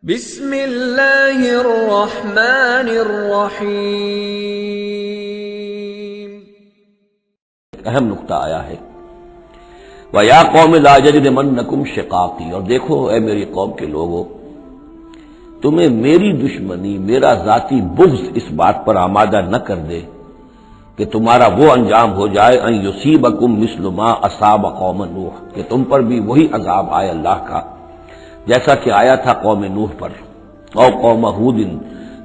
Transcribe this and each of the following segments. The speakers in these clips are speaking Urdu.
بسم اللہ الرحمن الرحیم۔ ایک اہم نقطہ آیا ہے وَيَا قَوْمِ لَا يَجْرِمَنَّكُمْ شِقَاقِي، اور دیکھو اے میری قوم کے لوگو، تمہیں میری دشمنی، میرا ذاتی بغض اس بات پر آمادہ نہ کر دے کہ تمہارا وہ انجام ہو جائے ان یصیبکم مثل ما اصاب قوم نوح، کہ تم پر بھی وہی عذاب آئے اللہ کا جیسا کہ آیا تھا قوم نوح پر، او قوم ہود،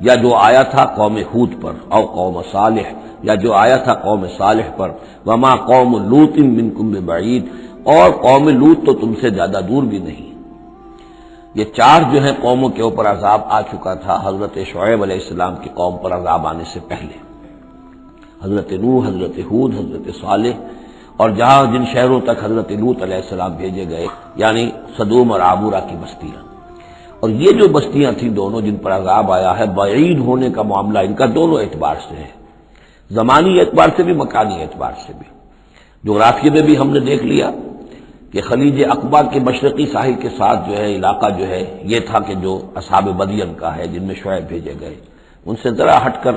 یا جو آیا تھا قوم ہود پر، او قوم صالح، یا جو آیا تھا قوم صالح پر، وما قوم لوط منکم ببعید، اور قوم لوط تو تم سے زیادہ دور بھی نہیں۔ یہ چار جو ہیں قوموں کے اوپر عذاب آ چکا تھا حضرت شعیب علیہ السلام کی قوم پر عذاب آنے سے پہلے، حضرت نوح، حضرت ہود، حضرت صالح، اور جہاں جن شہروں تک حضرت لوط علیہ السلام بھیجے گئے یعنی سدوم اور عامورہ کی بستیاں۔ اور یہ جو بستیاں تھیں دونوں جن پر عذاب آیا ہے، بعید ہونے کا معاملہ ان کا دونوں اعتبار سے ہے، زمانی اعتبار سے بھی، مکانی اعتبار سے بھی۔ جغرافیے میں بھی ہم نے دیکھ لیا کہ خلیج عقبہ کے مشرقی ساحل کے ساتھ جو ہے علاقہ جو ہے یہ تھا کہ جو اصحاب مدین کا ہے، جن میں شعیب بھیجے گئے، ان سے ذرا ہٹ کر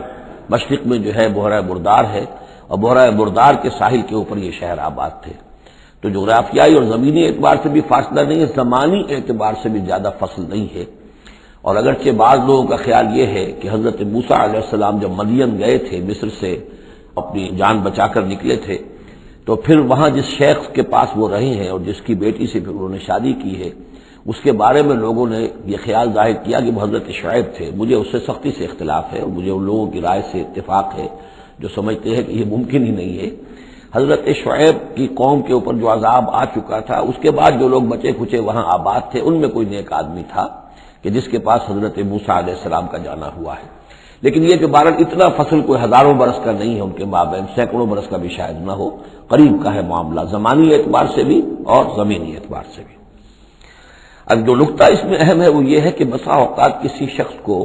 مشرق میں جو ہے بحیرہ بردار ہے، اور بحیرہ بردار کے ساحل کے اوپر یہ شہر آباد تھے۔ تو جغرافیائی اور زمینی اعتبار سے بھی فاصلہ نہیں ہے، زمانی اعتبار سے بھی زیادہ فصل نہیں ہے۔ اور اگرچہ بعض لوگوں کا خیال یہ ہے کہ حضرت موسیٰ علیہ السلام جب مدین گئے تھے، مصر سے اپنی جان بچا کر نکلے تھے، تو پھر وہاں جس شیخ کے پاس وہ رہے ہیں اور جس کی بیٹی سے پھر انہوں نے شادی کی ہے، اس کے بارے میں لوگوں نے یہ خیال ظاہر کیا کہ وہ حضرت شعیب تھے۔ مجھے اس سے سختی سے اختلاف ہے، اور مجھے ان لوگوں کی رائے سے اتفاق ہے جو سمجھتے ہیں کہ یہ ممکن ہی نہیں ہے۔ حضرت شعیب کی قوم کے اوپر جو عذاب آ چکا تھا، اس کے بعد جو لوگ بچے کھچے وہاں آباد تھے، ان میں کوئی نیک آدمی تھا کہ جس کے پاس حضرت موسیٰ علیہ السلام کا جانا ہوا ہے۔ لیکن یہ کہ بہرحال اتنا فصل کوئی ہزاروں برس کا نہیں ہے ان کے مابین، سینکڑوں برس کا بھی شاید نہ ہو، قریب کا ہے معاملہ، زمانی اعتبار سے بھی اور زمینی اعتبار سے بھی۔ اب جو نقطہ اس میں اہم ہے وہ یہ ہے کہ بسا اوقات کسی شخص کو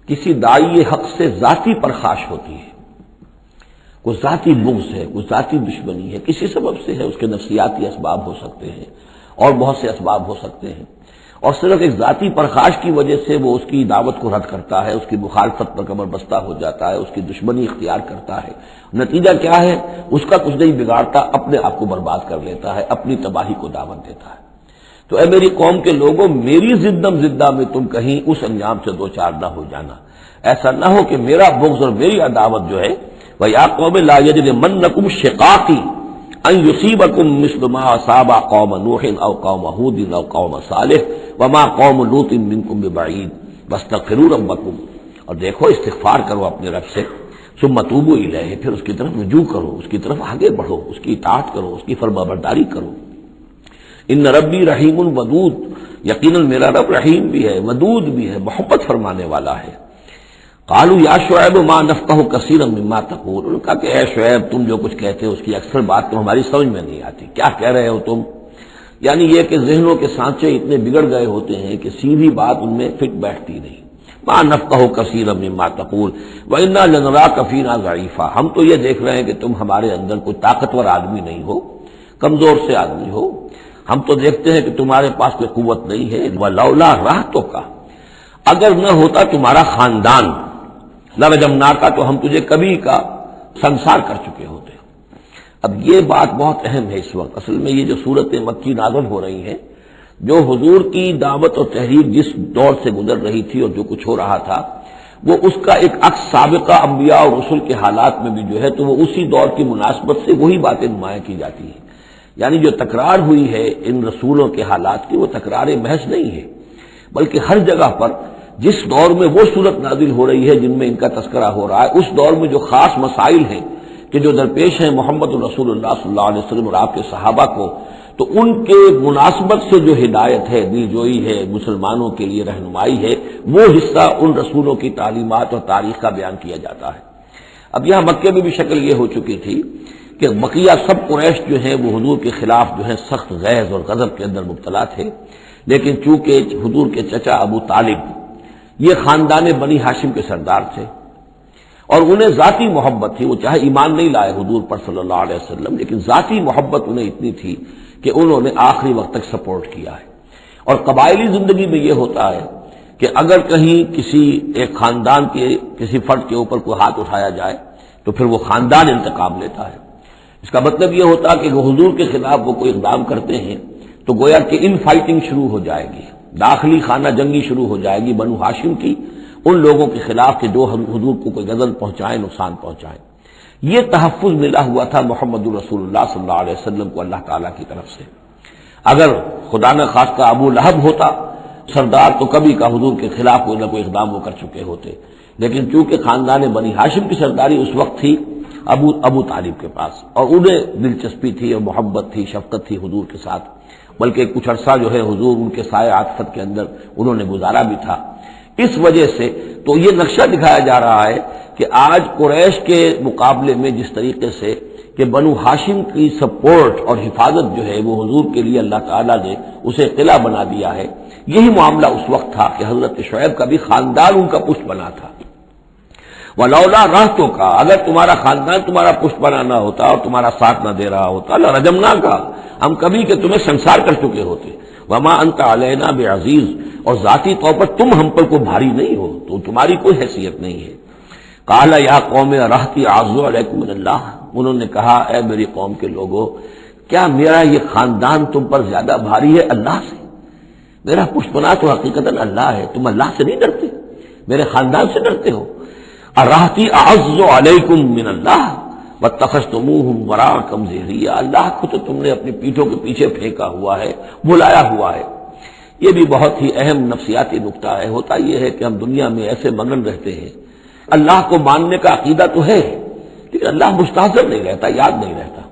کسی داعی حق سے ذاتی پرخاش ہوتی ہے، کوئی ذاتی بغض ہے، کوئی ذاتی دشمنی ہے، کسی سبب سے ہے، اس کے نفسیاتی اسباب ہو سکتے ہیں اور بہت سے اسباب ہو سکتے ہیں، اور صرف ایک ذاتی پرخاش کی وجہ سے وہ اس کی دعوت کو رد کرتا ہے، اس کی مخالفت پر کمر بستہ ہو جاتا ہے، اس کی دشمنی اختیار کرتا ہے۔ نتیجہ کیا ہے؟ اس کا کچھ نہیں بگاڑتا، اپنے آپ کو برباد کر لیتا ہے، اپنی تباہی کو دعوت دیتا ہے۔ تو اے میری قوم کے لوگوں، میری زدم زدہ میں تم کہیں اس انجام سے دو چار نہ ہو جانا، ایسا نہ ہو کہ میرا بغض اور میری عداوت جو ہے وَيَا قَوْمِ لَا يَجْرِمَنَّكُمْ شِقَاقِي أَن يُصِيبَكُم مِّثْلُ مَا أَصَابَ قَوْمَ نُوحٍ أَوْ قَوْمَ هُودٍ أَوْ قَوْمَ صَالِحٍ وَمَا قَوْمُ لُوطٍ مِّنكُم بِبَعِيدٍ وَاسْتَغْفِرُوا رَبَّكُمْ، اور دیکھو استغفار کرو اپنے رب سے، ثُمَّ تُوبُوا إِلَيْهِ، پھر اس کی طرف رجوع کرو، اس کی طرف آگے بڑھو، اس کی اطاعت کرو، اس کی فرمانبرداری کرو۔ ان ربی رحیم ودود، یقیناً میرا رب رحیم بھی ہے، ودود بھی ہے، محبت فرمانے والا ہے۔ قالوا یا شعیب ما نفقہ کثیرا مما تقول، انہوں نے کہا کہ اے شعیب تم جو کچھ کہتے ہو اس کی اکثر بات تو ہماری سمجھ میں نہیں آتی، کیا کہہ رہے ہو تم؟ یعنی یہ کہ ذہنوں کے سانچے اتنے بگڑ گئے ہوتے ہیں کہ سیدھی بات ان میں فٹ بیٹھتی نہیں۔ ما نفقہ کثیرا مما تقول وانا لنراک فینا ضعیفا، ہم تو یہ دیکھ رہے ہیں کہ تم ہمارے اندر کوئی طاقتور آدمی نہیں ہو، کمزور سے آدمی ہو، ہم تو دیکھتے ہیں کہ تمہارے پاس کوئی قوت نہیں ہے۔ ولولا رہتک، اگر نہ ہوتا تمہارا خاندان، لرجمناک، تو ہم تجھے کبھی کا سنسار کر چکے ہوتے۔ اب یہ بات بہت اہم ہے اس وقت، اصل میں یہ جو صورت مکی نازل ہو رہی ہیں، جو حضور کی دعوت اور تحریک جس دور سے گزر رہی تھی اور جو کچھ ہو رہا تھا، وہ اس کا ایک عکس سابقہ انبیاء اور رسل کے حالات میں بھی جو ہے تو وہ اسی دور کی مناسبت سے وہی باتیں نمایاں کی جاتی ہیں۔ یعنی جو تکرار ہوئی ہے ان رسولوں کے حالات کی، وہ تکرار محض نہیں ہے، بلکہ ہر جگہ پر جس دور میں وہ صورت نازل ہو رہی ہے جن میں ان کا تذکرہ ہو رہا ہے، اس دور میں جو خاص مسائل ہیں کہ جو درپیش ہیں محمد رسول اللہ صلی اللہ علیہ وسلم اور آپ کے صحابہ کو، تو ان کے مناسبت سے جو ہدایت ہے، دل جوئی ہے، مسلمانوں کے لیے رہنمائی ہے، وہ حصہ ان رسولوں کی تعلیمات اور تاریخ کا بیان کیا جاتا ہے۔ اب یہاں مکے میں بھی شکل یہ ہو چکی تھی کہ بقیہ سب قریش جو ہیں وہ حضور کے خلاف جو ہے سخت غیظ اور غضب کے اندر مبتلا تھے، لیکن چونکہ حضور کے چچا ابو طالب یہ خاندان بنی ہاشم کے سردار تھے اور انہیں ذاتی محبت تھی، وہ چاہے ایمان نہیں لائے حضور پر صلی اللہ علیہ وسلم، لیکن ذاتی محبت انہیں اتنی تھی کہ انہوں نے آخری وقت تک سپورٹ کیا ہے۔ اور قبائلی زندگی میں یہ ہوتا ہے کہ اگر کہیں کسی ایک خاندان کے کسی فرد کے اوپر کوئی ہاتھ اٹھایا جائے تو پھر وہ خاندان انتقام لیتا ہے۔ اس کا مطلب یہ ہوتا کہ وہ حضور کے خلاف وہ کوئی اقدام کرتے ہیں تو گویا کہ ان فائٹنگ شروع ہو جائے گی، داخلی خانہ جنگی شروع ہو جائے گی بنو ہاشم کی ان لوگوں کے خلاف کہ جو حضور کو کوئی غضب پہنچائیں، نقصان پہنچائیں۔ یہ تحفظ ملا ہوا تھا محمد رسول اللہ صلی اللہ علیہ وسلم کو اللہ تعالیٰ کی طرف سے۔ اگر خدا نہ خواستہ ابو لہب ہوتا سردار تو کبھی کا حضور کے خلاف کوئی نہ کوئی اقدام وہ کر چکے ہوتے، لیکن چونکہ خاندان بنی ہاشم کی سرداری اس وقت تھی ابو طالب کے پاس، اور انہیں دلچسپی تھی اور محبت تھی، شفقت تھی حضور کے ساتھ، بلکہ کچھ عرصہ جو ہے حضور ان کے سائے عاطفت کے اندر انہوں نے گزارا بھی تھا۔ اس وجہ سے تو یہ نقشہ دکھایا جا رہا ہے کہ آج قریش کے مقابلے میں جس طریقے سے کہ بنو ہاشم کی سپورٹ اور حفاظت جو ہے وہ حضور کے لیے اللہ تعالیٰ نے اسے قلعہ بنا دیا ہے، یہی معاملہ اس وقت تھا کہ حضرت شعیب کا بھی خاندان ان کا پشت بنا تھا۔ وَلَوْلَا رَحْتُكَ، اگر تمہارا خاندان تمہارا پشت بنا نہ ہوتا اور تمہارا ساتھ نہ دے رہا ہوتا، لَرَجَمْنَاكَ، ہم کبھی کہ تمہیں سنسار کر چکے ہوتے۔ وَمَا أَنْتَ عَلَيْنَا بِعَزِيزٍ، اور ذاتی طور پر تم ہم پر کوئی بھاری نہیں ہو، تو تمہاری کوئی حیثیت نہیں ہے۔ قَالَ يَا قَوْمِ رَحْتِي أَعَزُّ عَلَيْكُم مِّنَ اللَّهِ، انہوں نے کہا اے میری قوم کے لوگوں، کیا میرا یہ خاندان تم پر زیادہ بھاری ہے اللہ سے؟ میرا پشت بنا تو حقیقتاً اللہ ہے، تم اللہ سے نہیں ڈرتے، میرے خاندان سے ڈرتے ہو۔ رَحْتِي أَعَزُّ عَلَيْكُم مِّنَ اللَّهِ وَاتَّخَذْتُمُوهُمْ وَرَاءَكُمْ ظِهْرِيًّا، اللہ کو تو تم نے اپنی پیٹھوں کے پیچھے پھینکا ہوا ہے، بھلایا ہوا ہے۔ یہ بھی بہت ہی اہم نفسیاتی نکتہ ہے۔ ہوتا یہ ہے کہ ہم دنیا میں ایسے مگن رہتے ہیں، اللہ کو ماننے کا عقیدہ تو ہے لیکن اللہ مستحضر نہیں رہتا، یاد نہیں رہتا۔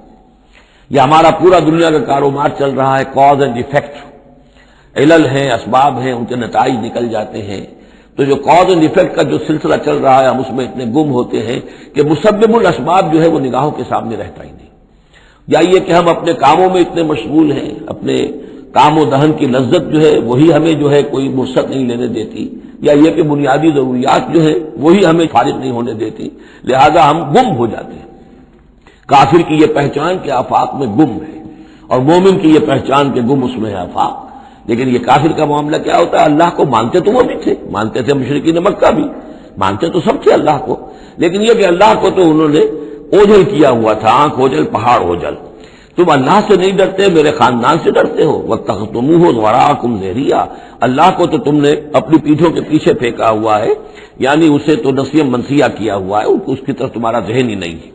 یہ ہمارا پورا دنیا کا کاروبار چل رہا ہے، کاز اینڈ ایفیکٹ، علل ہیں، اسباب ہیں، ان کے نتائج نکل جاتے ہیں۔ تو جو کاز اینڈ ایفیکٹ کا جو سلسلہ چل رہا ہے ہم اس میں اتنے گم ہوتے ہیں کہ مسبب الاسباب جو ہے وہ نگاہوں کے سامنے رہتا ہی نہیں۔ یا یہ کہ ہم اپنے کاموں میں اتنے مشغول ہیں، اپنے کام و دہن کی لذت جو ہے وہی ہمیں جو ہے کوئی فرصت نہیں لینے دیتی، یا یہ کہ بنیادی ضروریات جو ہے وہی ہمیں فارغ نہیں ہونے دیتی، لہذا ہم گم ہو جاتے ہیں۔ کافر کی یہ پہچان کہ آفاق میں گم ہے، اور مومن کی یہ پہچان کہ گم اس میں ہے آفاق۔ لیکن یہ کافر کا معاملہ کیا ہوتا ہے؟ اللہ کو مانتے تو وہ بھی تھے، مانتے تھے مشرکین مکہ بھی، مانتے تو سب تھے اللہ کو، لیکن یہ کہ اللہ کو تو انہوں نے اوجھل کیا ہوا تھا، آنکھ اوجھل پہاڑ اوجھل۔ تم اللہ سے نہیں ڈرتے، میرے خاندان سے ڈرتے ہو۔ وَاتَّخَذْتُمُوهُ وَرَاءَكُمْ ظِهْرِيًّا، اللہ کو تو تم نے اپنی پیٹھوں کے پیچھے پھینکا ہوا ہے، یعنی اسے تو نسیہ منسیہ کیا ہوا ہے، اس کی طرف تمہارا ذہن ہی نہیں ہے۔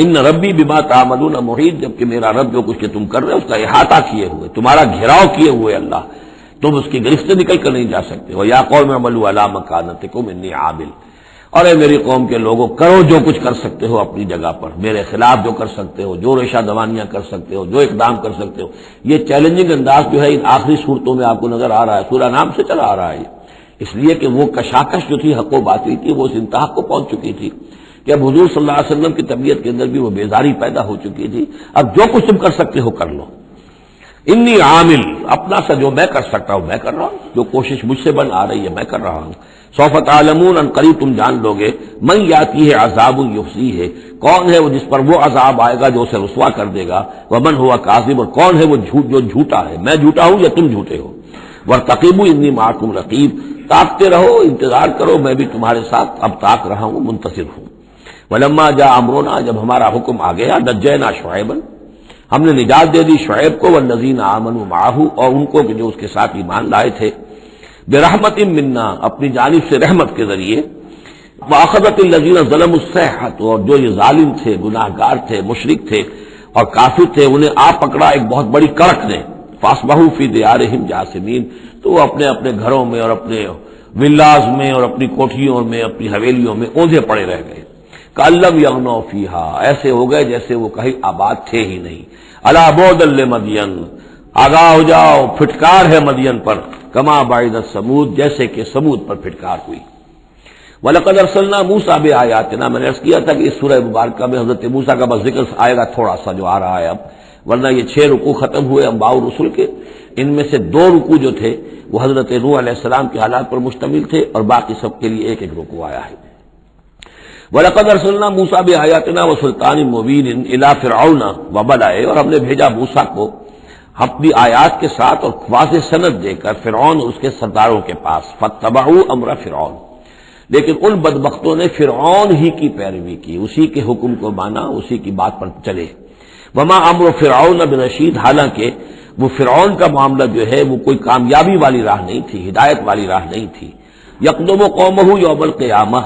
ان ربی بما تعملون محیط، جبکہ میرا رب جو کچھ کہ تم کر رہے ہو اس کا احاطہ کیے ہوئے، تمہارا گھیراؤ کیے ہوئے اللہ، تم اس کی گرفت سے نکل کر نہیں جا سکتے ہو۔ یا قوم اعملوا علی مکانتکم انی عامل، اور اے میری قوم کے لوگوں کرو جو کچھ کر سکتے ہو اپنی جگہ پر، میرے خلاف جو کر سکتے ہو، جو ریشہ دوانیاں کر سکتے ہو، جو اقدام کر سکتے ہو۔ یہ چیلنجنگ انداز جو ہے ان آخری صورتوں میں آپ کو نظر آ رہا ہے، سورہ نام سے چلا آ رہا ہے، اس لیے کہ وہ کشاکش جو تھی حق و باطل کی وہ اس انتہا کو پہنچ چکی تھی کہ اب حضور صلی اللہ علیہ وسلم کی طبیعت کے اندر بھی وہ بیزاری پیدا ہو چکی تھی۔ اب جو کچھ تم کر سکتے ہو کر لو، انی عامل، اپنا سا جو میں کر سکتا ہوں میں کر رہا ہوں، جو کوشش مجھ سے بن آ رہی ہے میں کر رہا ہوں۔ سوف تعلمون، ان قریب تم جان لو گے، من یاتی ہے عذاب یخزی ہے، کون ہے وہ جس پر وہ عذاب آئے گا جو اسے رسوا کر دے گا، ومن ہوا کاذب، اور کون ہے وہ جو جھوٹا ہے، میں جھوٹا ہوں یا تم جھوٹے ہو۔ وارتقبوا انی معکم رقیب، تاکتے رہو، انتظار کرو، میں بھی تمہارے ساتھ اب تاک رہا ہوں، منتظر ہوں۔ ولما جاء امرنا، جب ہمارا حکم آ گیا، نجینا شعیبا، ہم نے نجات دے دی شعیب کو، والذین آمنوا معه، اور ان کو کہ جو اس کے ساتھ ایمان لائے تھے، برحمت منا، اپنی جانب سے رحمت کے ذریعے، واخذت الذین ظلموا الصیحۃ، اور جو یہ ظالم تھے، گناہ گار تھے، مشرک تھے اور کافر تھے، انہیں آ پکڑا ایک بہت بڑی کڑک نے، فاصبحوا فی دیارہم جاثمین، تو وہ اپنے اپنے گھروں میں اور اپنے ولاز میں اور اپنی کوٹھیوں میں، اپنی حویلیوں میں اوندھے پڑے رہ گئے۔ کأن لم یغنوا فیہا، ایسے ہو گئے جیسے وہ کہیں آباد تھے ہی نہیں۔ الا بعدا لمدین، آگاہ ہو جاؤ، پھٹکار ہے مدین پر، کما بعدت ثمود، جیسے کہ ثمود پر پھٹکار ہوئی۔ وَلَقَدْ أَرْسَلْنَا مُوسَىٰ بِآيَاتِنَا، میں نے عرض کیا تھا کہ اس سورہ مبارکہ میں حضرت موسیٰ کا بس ذکر آئے گا تھوڑا سا جو آ رہا ہے اب، ورنہ یہ 6 رکوع ختم ہوئے انبیاء و رسل کے، ان میں سے 2 رکوع جو تھے وہ حضرت نوح علیہ السلام کے حالات پر مشتمل تھے، اور باقی سب کے لیے ایک ایک رکوع آیا ہے۔ وَلَقَدْ أَرْسَلْنَا مُوسَىٰ بِآيَاتِنَا وَسُلْطَانٍ مُّبِينٍ إِلَىٰ فِرْعَوْنَ وَمَلَئِهِ، اور ہم نے بھیجا موسیٰ کو اپنی آیات کے ساتھ اور واضح سند دے کر فرعون اور اس کے سرداروں کے پاس، فاتبعوا امر فرعون، لیکن ان بدبختوں نے فرعون ہی کی پیروی کی، اسی کے حکم کو مانا، اسی کی بات پر چلے۔ وما امر فرعون برشید، حالانکہ وہ فرعون کا معاملہ جو ہے وہ کوئی کامیابی والی راہ نہیں تھی، ہدایت والی راہ نہیں تھی۔ یقدم قومہ یوم القیامہ،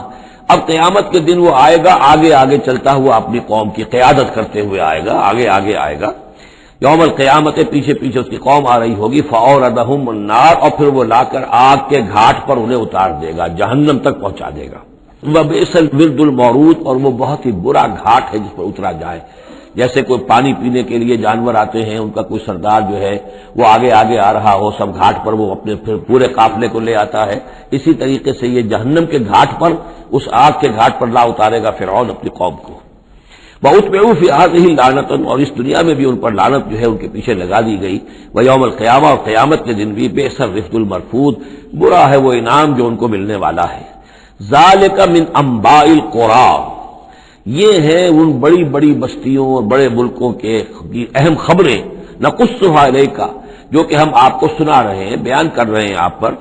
اب قیامت کے دن وہ آئے گا آگے آگے چلتا ہوا، اپنی قوم کی قیادت کرتے ہوئے آئے گا، آگے آگے آئے گا۔ یوم القیامت، پیچھے پیچھے اس کی قوم آ رہی ہوگی، فاوردہم النار، اور پھر وہ لا کر آگ کے گھاٹ پر انہیں اتار دے گا، جہنم تک پہنچا دے گا۔ وبئس الورد المورود، اور وہ بہت ہی برا گھاٹ ہے جس پر اترا جائے۔ جیسے کوئی پانی پینے کے لیے جانور آتے ہیں، ان کا کوئی سردار جو ہے وہ آگے آگے آ رہا ہو، سب گھاٹ پر وہ اپنے پھر پورے قافلے کو لے آتا ہے، اسی طریقے سے یہ جہنم کے گھاٹ پر، اس آگ کے گھاٹ پر لا اتارے گا فرعون اپنی قوم کو۔ وَأُتْبِعُوا فِي هَٰذِهِ لَعْنَةً، اور اس دنیا میں بھی ان پر لعنت جو ہے ان کے پیچھے لگا دی گئی۔ وَيَوْمَ الْقِيَامَةِ، اور قیامت کے دن بھی، بِئْسَ الرِّفْدُ الْمَرْفُودُ، برا ہے وہ انعام جو ان کو ملنے والا ہے۔ ذَلِكَ مِنْ أَنبَاءِ الْقُرَىٰ، یہ ہیں ان بڑی بڑی بستیوں اور بڑے ملکوں کے اہم خبریں، نقصها إِلَيْكَ، جو کہ ہم آپ کو سنا رہے ہیں، بیان کر رہے ہیں آپ پر۔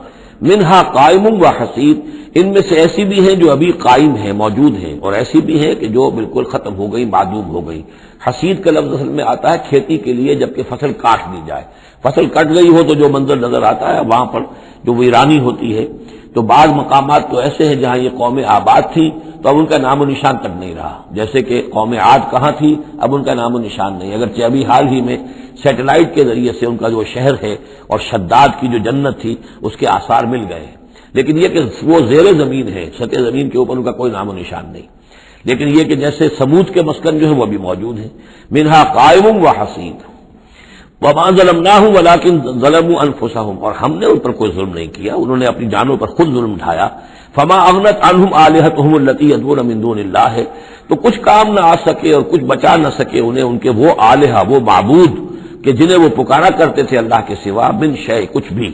منہا قائم و حصید، ان میں سے ایسی بھی ہیں جو ابھی قائم ہیں، موجود ہیں، اور ایسی بھی ہیں کہ جو بالکل ختم ہو گئی، معدوم ہو گئی۔ حصید کا لفظ اصل میں آتا ہے کھیتی کے لیے، جبکہ فصل کاٹ دی جائے، فصل کٹ گئی ہو تو جو منظر نظر آتا ہے وہاں پر جو ویرانی ہوتی ہے۔ تو بعض مقامات تو ایسے ہیں جہاں یہ قومیں آباد تھیں تو اب ان کا نام و نشان تک نہیں رہا، جیسے کہ قوم عاد کہاں تھی، اب ان کا نام و نشان نہیں، اگرچہ ابھی حال ہی میں سیٹلائٹ کے ذریعے سے ان کا جو شہر ہے اور شداد کی جو جنت تھی اس کے آثار مل گئے ہیں، لیکن یہ کہ وہ زیر زمین ہے، سطح زمین کے اوپر ان کا کوئی نام و نشان نہیں۔ لیکن یہ کہ جیسے سمود کے مسکن جو ہے وہ بھی موجود ہیں، منہا قائم و حصید۔ وما ظلمناہم ولکن ظلموا انفسہم، اور ہم نے ان پر کوئی ظلم نہیں کیا، انہوں نے اپنی جانوں پر خود ظلم ڈھایا۔ فما اغنت عنہم آلہتہم التی یدعون من دون اللہ، تو کچھ کام نہ آ سکے اور کچھ بچا نہ سکے انہیں ان کے وہ آلہہ، وہ معبود کہ جنہیں وہ پکارا کرتے تھے اللہ کے سوا، من شیء، کچھ بھی۔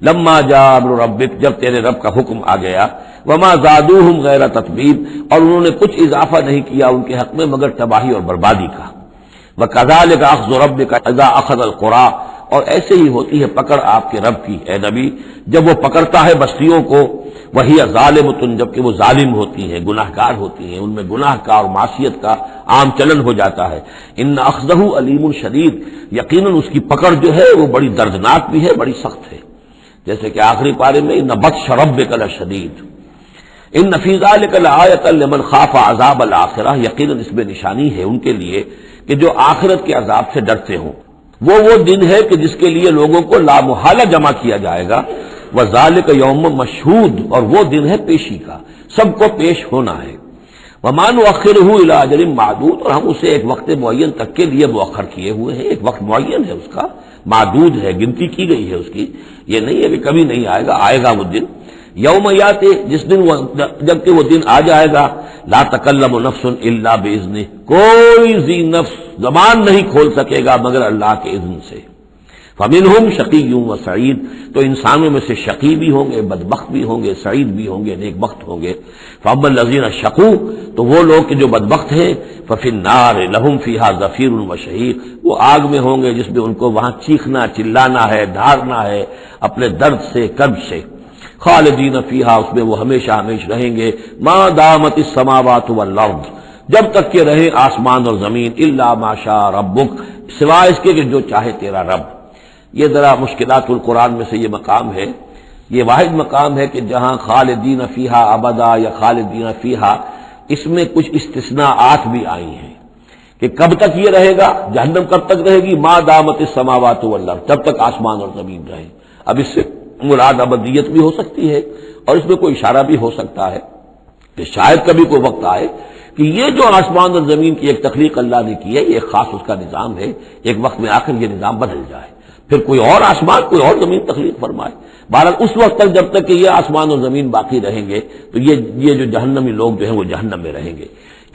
لما جاء امر ربک، جب تیرے رب کا حکم آ گیا، وما زادوہم غیر تتبیب، اور انہوں نے کچھ اضافہ نہیں کیا ان کے حق میں مگر تباہی اور بربادی کا۔ وَكَذَلِكَ أَخْذُ رَبِّكَ إِذَا أَخَذَ الْقُرَىٰ، اور ایسے ہی ہوتی ہے پکڑ آپ کے رب کی اے نبی جب وہ پکڑتا ہے بستیوں کو، وہی ظالمۃ، جبکہ وہ ظالم ہوتی ہیں، گناہ گار ہوتی ہیں، ان میں گناہ کا اور معصیت کا عام چلن ہو جاتا ہے۔ ان اخذہ علیم شدید، یقیناً اس کی پکڑ جو ہے وہ بڑی دردناک بھی ہے، بڑی سخت ہے، جیسے کہ آخری پارے میں ان بطش ربک لشدید، ان فی ذلک لآیۃ لمن خاف عذاب الآخرہ، یقیناً اس میں نشانی ہے ان کے لیے کہ جو آخرت کے عذاب سے ڈرتے ہوں۔ وہ دن ہے کہ جس کے لیے لوگوں کو لامحالہ جمع کیا جائے گا، وذالک یوم مشہود، اور وہ دن ہے پیشی کا، سب کو پیش ہونا ہے۔ وما نؤخرہ الی اجل معدود، اور ہم اسے ایک وقت معین تک کے لیے مؤخر کیے ہوئے ہیں، ایک وقت معین ہے اس کا، معدود ہے، گنتی کی گئی ہے اس کی، یہ نہیں ہے کہ کبھی نہیں آئے گا، آئے گا وہ دن۔ یوم یاتی، جس دن وہ، جبکہ وہ دن آ جائے گا، لا تکلم نفس الا باذنہ، کوئی ذی نفس زبان نہیں کھول سکے گا مگر اللہ کے اذن سے۔ فمنہم شقی و سعید، تو انسانوں میں سے شقی بھی ہوں گے، بدبخت بھی ہوں گے، سعید بھی ہوں گے، نیک بخت ہوں گے۔ فاما الذین شقوا، تو وہ لوگ کہ جو بدبخت ہیں، ففی النار لہم فیہا زفیر و شہیق، وہ آگ میں ہوں گے جس میں ان کو وہاں چیخنا چلانا ہے، دھارنا ہے اپنے درد سے، کرب سے۔ خالدین فیہا، اس میں وہ ہمیشہ ہمیش رہیں گے، ما دامت السماوات والارض، جب تک کہ رہے آسمان اور زمین، الا ما شاء ربک، سوائے اس کے کہ جو چاہے تیرا رب۔ یہ ذرا مشکلات القرآن میں سے یہ مقام ہے، یہ واحد مقام ہے کہ جہاں خالدین فیہا ابدا یا خالدین فیہا، اس میں کچھ استثناءات بھی آئی ہیں کہ کب تک یہ رہے گا، جہنم کب تک رہے گی، ما دامت السماوات والارض، جب تک آسمان اور زمین رہے۔ اب اس سے مراد ابدیت بھی ہو سکتی ہے، اور اس میں کوئی اشارہ بھی ہو سکتا ہے کہ شاید کبھی کوئی وقت آئے کہ یہ جو آسمان اور زمین کی ایک تخلیق اللہ نے کی ہے، یہ ایک خاص اس کا نظام ہے، ایک وقت میں آخر یہ نظام بدل جائے، پھر کوئی اور آسمان، کوئی اور زمین تخلیق فرمائے۔ بہرحال اس وقت تک جب تک کہ یہ آسمان اور زمین باقی رہیں گے تو یہ جو جہنمی لوگ جو ہیں وہ جہنم میں رہیں گے۔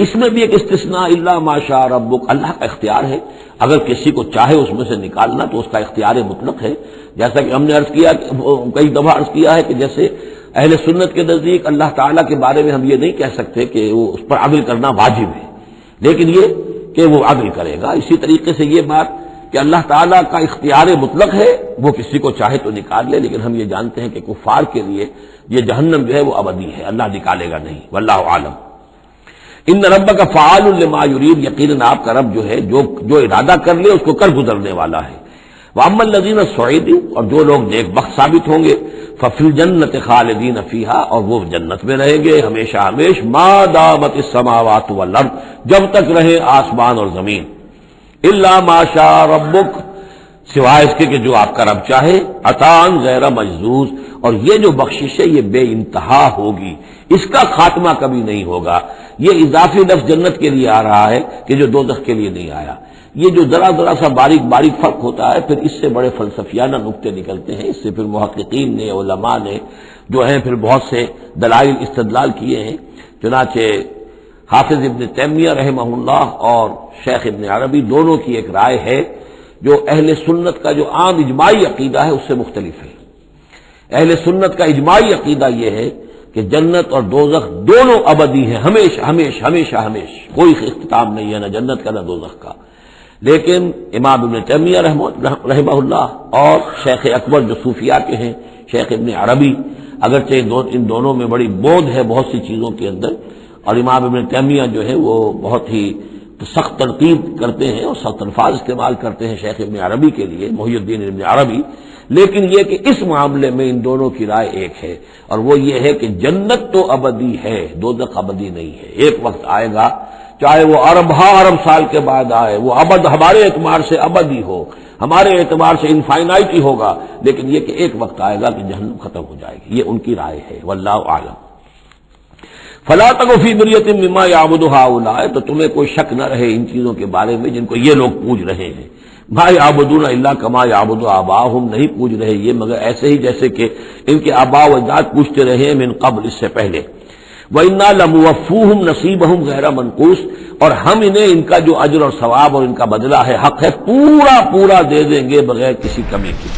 اس میں بھی ایک استثناء، الا ما شاء ربک، اللہ کا اختیار ہے، اگر کسی کو چاہے اس میں سے نکالنا تو اس کا اختیار مطلق ہے، جیسا کہ ہم نے عرض کیا، کئی دفعہ عرض کیا ہے کہ جیسے اہل سنت کے نزدیک اللہ تعالیٰ کے بارے میں ہم یہ نہیں کہہ سکتے کہ وہ اس پر عدل کرنا واجب ہے، لیکن یہ کہ وہ عدل کرے گا۔ اسی طریقے سے یہ بات کہ اللہ تعالیٰ کا اختیار مطلق ہے، وہ کسی کو چاہے تو نکال لے، لیکن ہم یہ جانتے ہیں کہ کفار کے لیے یہ جہنم جو ہے وہ ابدی ہے، اللہ نکالے گا نہیں، واللہ عالم۔ ان ربک فعال لما یرید، یقیناً آپ کا رب جو ہے جو ارادہ کر لے اس کو کر گزرنے والا ہے۔ واما الذین سعدوا، اور جو لوگ نیک بخت ثابت ہوں گے، ففی الجنۃ خالدین فیہا، اور وہ جنت میں رہیں گے ہمیشہ ہمیش، ما دامت السماوات والارض، جب تک رہے آسمان اور زمین، الا ما شاء ربک، سوائے اس کے کہ جو آپ کا رب چاہے، عطاء غیر مجذوذ، اور یہ جو بخشش ہے یہ بے انتہا ہوگی، اس کا خاتمہ کبھی نہیں ہوگا۔ یہ اضافی لفظ جنت کے لیے آ رہا ہے کہ جو دوزخ کے لیے نہیں آیا۔ یہ جو ذرا سا باریک فرق ہوتا ہے، پھر اس سے بڑے فلسفیانہ نقطے نکلتے ہیں، اس سے پھر محققین نے، علماء نے جو ہیں پھر بہت سے دلائل استدلال کیے ہیں۔ چنانچہ حافظ ابن تیمیہ رحمہ اللہ اور شیخ ابن عربی دونوں کی ایک رائے ہے جو اہل سنت کا جو عام اجماعی عقیدہ ہے اس سے مختلف ہے۔ اہل سنت کا اجماعی عقیدہ یہ ہے کہ جنت اور دوزخ دونوں ابدی ہیں، ہمیشہ ہمیشہ ہمیشہ ہمیشہ، کوئی اختتام نہیں ہے نہ جنت کا نہ دوزخ کا۔ لیکن امام ابن تیمیہ رحمہ اللہ اور شیخ اکبر جو صوفیاء کے ہیں، شیخ ابن عربی، اگرچہ ان دونوں میں بڑی بود ہے بہت سی چیزوں کے اندر، اور امام ابن تیمیہ جو ہے وہ بہت ہی سخت تنقید کرتے ہیں اور سخت الفاظ استعمال کرتے ہیں شیخ ابن عربی کے لیے، محی الدین ابن عربی، لیکن یہ کہ اس معاملے میں ان دونوں کی رائے ایک ہے، اور وہ یہ ہے کہ جنت تو ابدی ہے، دوزخ ابدی نہیں ہے۔ ایک وقت آئے گا، چاہے وہ ارب سال کے بعد آئے، وہ ابد ہمارے اعتبار سے ابدی ہو، ہمارے اعتبار سے انفائنائٹی ہوگا، لیکن یہ کہ ایک وقت آئے گا کہ جہنم ختم ہو جائے گی، یہ ان کی رائے ہے، واللہ اعلم۔ فلا تکو فی مریۃ مما یعبد ہؤلاء، تو تمہیں کوئی شک نہ رہے ان چیزوں کے بارے میں جن کو یہ لوگ پوج رہے ہیں۔ ما یعبدون الا کما یعبد آباؤہم، نہیں پوج رہے یہ مگر ایسے ہی جیسے کہ ان کے آباء و اجداد پوجتے رہے من قبل، اس سے پہلے۔ وَإِنَّا لَمُوَفُّوهُمْ نَصِيبَهُمْ غَيْرَ مَنقُوص، اور ہم انہیں ان کا جو اجر اور ثواب اور ان کا بدلہ ہے، حق ہے، پورا دے دیں گے بغیر کسی کمی کے۔